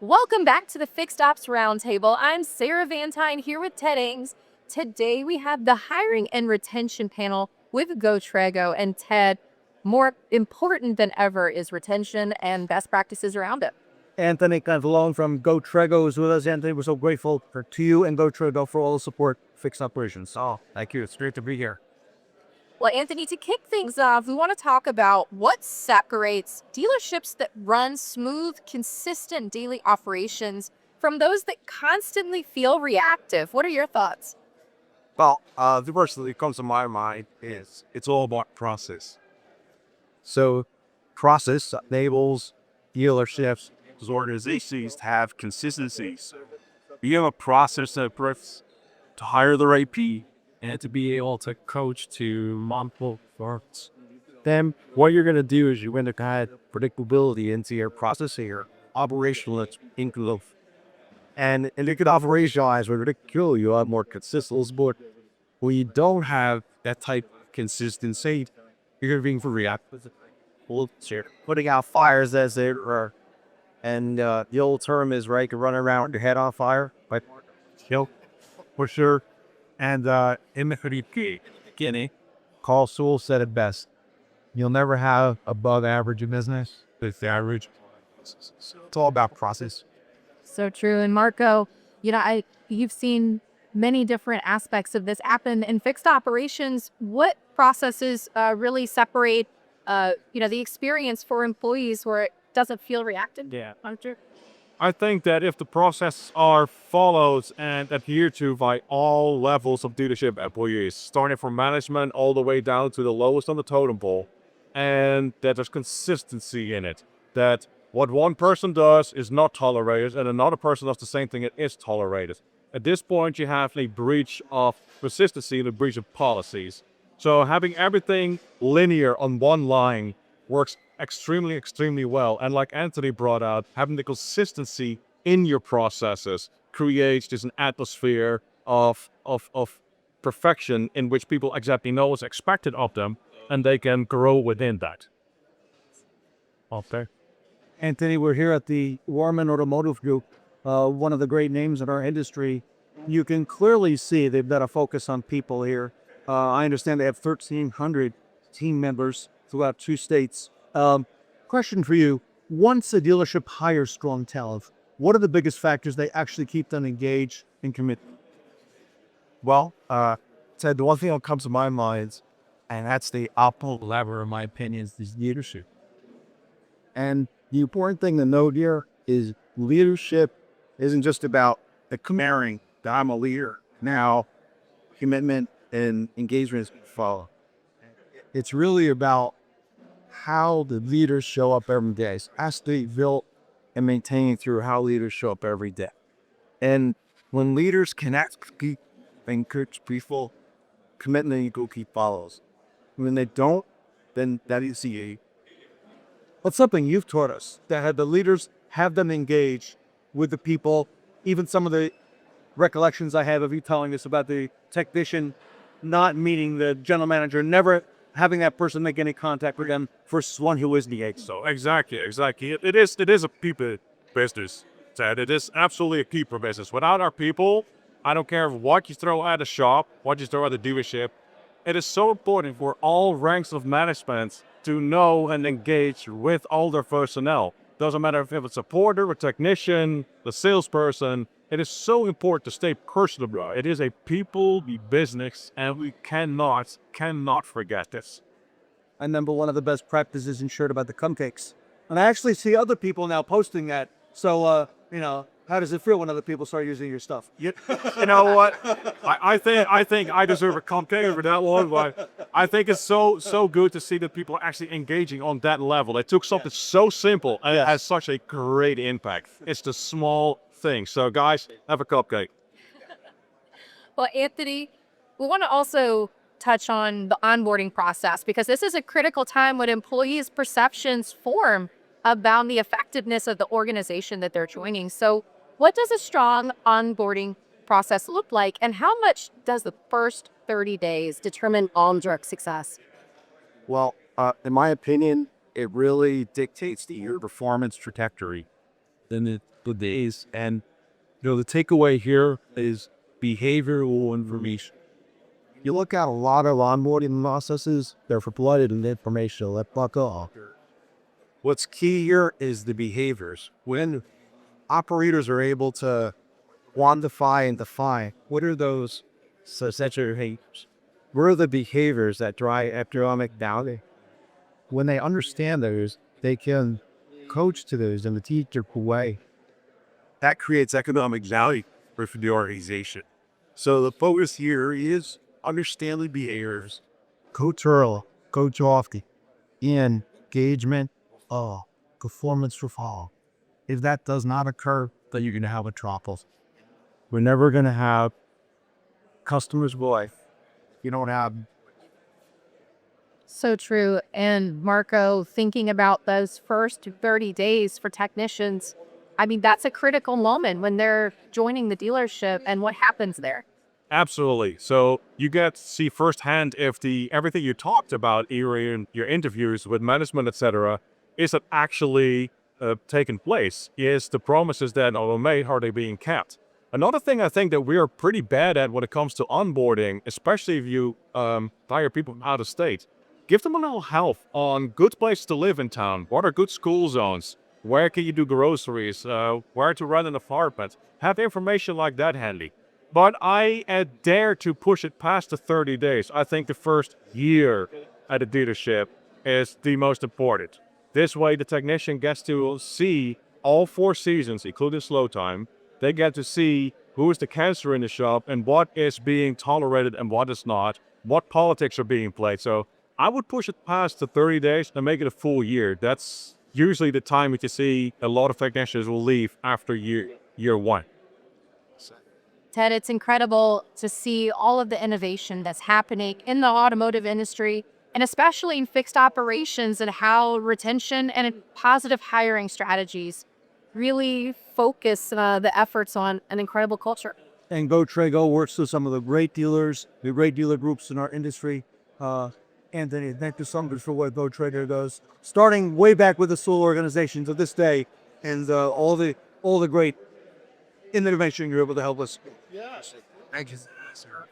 Welcome back to the Fixed Ops Roundtable. I'm Sarah Vantine here with Ted Ings. Today we have the hiring and retention panel with Go Trego. And Ted, more important than ever is retention and best practices around it. Anthony Pantaleone from Go Trego is with us. Anthony, we're so grateful to you and Go Trego for all the support fixed operations. Oh, thank you. It's great to be here. Well, Anthony, to kick things off, we want to talk about what separates dealerships that run smooth, consistent daily operations from those that constantly feel reactive. What are your thoughts? Well, the first thing that comes to my mind is it's all about process. So, process enables dealerships, organizations to have consistencies. You have a process that works to hire the right people and to be able to coach to multiple firms. Then what you're going to do is you're going to add predictability into your process here, operational include. And you can operationalize with ridicule, you have more consistency, but when you don't have that type of consistency, you're going to be for reactive. Putting out fires as they are. And the old term is, right, you run around with your head on fire. But, for sure. And in the beginning, Carl Sewell said it best. You'll never have above average in business. It's the average. It's all about process. So true. And Marco, you've seen many different aspects of this happen in fixed operations. What processes really separate, the experience for employees where it doesn't feel reactive? Yeah. Hunter? I think that if the processes are followed and adhered to by all levels of dealership employees, starting from management all the way down to the lowest on the totem pole, and that there's consistency in it, that what one person does is not tolerated and another person does the same thing, it is tolerated. At this point, you have a breach of consistency and a breach of policies. So having everything linear on one line works extremely well. And like Anthony brought out, having the consistency in your processes creates just an atmosphere of perfection in which people exactly know what's expected of them and they can grow within that. Okay. Anthony, we're here at the Rohrman Automotive Group, one of the great names in our industry. You can clearly see they've got a focus on people here. I understand they have 1,300 team members throughout 2 states. Question for you. Once a dealership hires strong talent, what are the biggest factors they actually keep them engaged and committed? Well, Ted, the one thing that comes to my mind, and that's the optimal lever, in my opinion, is leadership. And the important thing to note here is leadership isn't just about declaring that I'm a leader. Now, commitment and engagement is follow. It's really about how the leaders show up every day. It has to be built and maintained through how leaders show up every day. And when leaders connect and encourage people, commitment equal keep follows. When they don't, then that is the What's something you've taught us that had the leaders have them engage with the people, even some of the recollections I have of you telling us about the technician not meeting the general manager, never having that person make any contact with them versus one who is engaged. So exactly. It is a people business, Ted. It is absolutely a people business. Without our people, I don't care what you throw at a shop, what you throw at a dealership. It is so important for all ranks of management to know and engage with all their personnel. Doesn't matter if it's a porter, a technician, the salesperson. It is so important to stay personable. It is a people business, and we cannot forget this. I remember one of the best practices in shirt about the cupcakes. And I actually see other people now posting that. So, how does it feel when other people start using your stuff? You know what? I think I deserve a cupcake for that one, but I think it's so good to see that people are actually engaging on that level. They took something so simple and it has such a great impact. It's the small thing. So guys, have a cupcake. Well, Anthony, we want to also touch on the onboarding process because this is a critical time when employees' perceptions form about the effectiveness of the organization that they're joining. So what does a strong onboarding process look like, and how much does the first 30 days determine on-truck success? Well, in my opinion, it really dictates your performance trajectory. than the days. And the takeaway here is behavioral information. You look at a lot of onboarding processes, they're for blooded and informational. Let fuck off. What's key here is the behaviors. When operators are able to quantify and define what are those essential behaviors, what are the behaviors that drive economic value? When they understand those, they can coach to those in a teachable way. That creates economic value for the organization. So the focus here is understanding behaviors. Coach early, coach often. Engagement, performance for fall. If that does not occur, then you're going to have a trouble. We're never going to have customers' voice. You don't have. So true. And Marco, thinking about those first 30 days for technicians, I mean, that's a critical moment when they're joining the dealership and what happens there. Absolutely. So you get to see firsthand if everything you talked about in your interviews with management, etc., is it actually taking place? Is the promises that are made, are they being kept? Another thing I think that we are pretty bad at when it comes to onboarding, especially if you hire people from out of state, give them a little help on good places to live in town. What are good school zones? Where can you do groceries? Where to rent an apartment? Have information like that handy. But I dare to push it past the 30 days. I think the first year at a dealership is the most important. This way, the technician gets to see all 4 seasons, including slow time. They get to see who is the cancer in the shop and what is being tolerated and what is not, what politics are being played. So I would push it past the 30 days and make it a full year. That's usually the time that you see a lot of technicians will leave after year 1. Ted, it's incredible to see all of the innovation that's happening in the automotive industry, and especially in fixed operations, and how retention and positive hiring strategies really focus the efforts on an incredible culture. And Go Trego works with some of the great dealers, the great dealer groups in our industry. Anthony, thank you so much for what Go Trego does, starting way back with the Soul organization to this day, and all the great innovation you're able to help us. Yes, thank you, sir.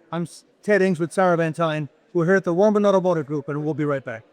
I'm Ted Ings with Sarah Van Tyne. We're here at the Rohrman Automotive Group, and we'll be right back.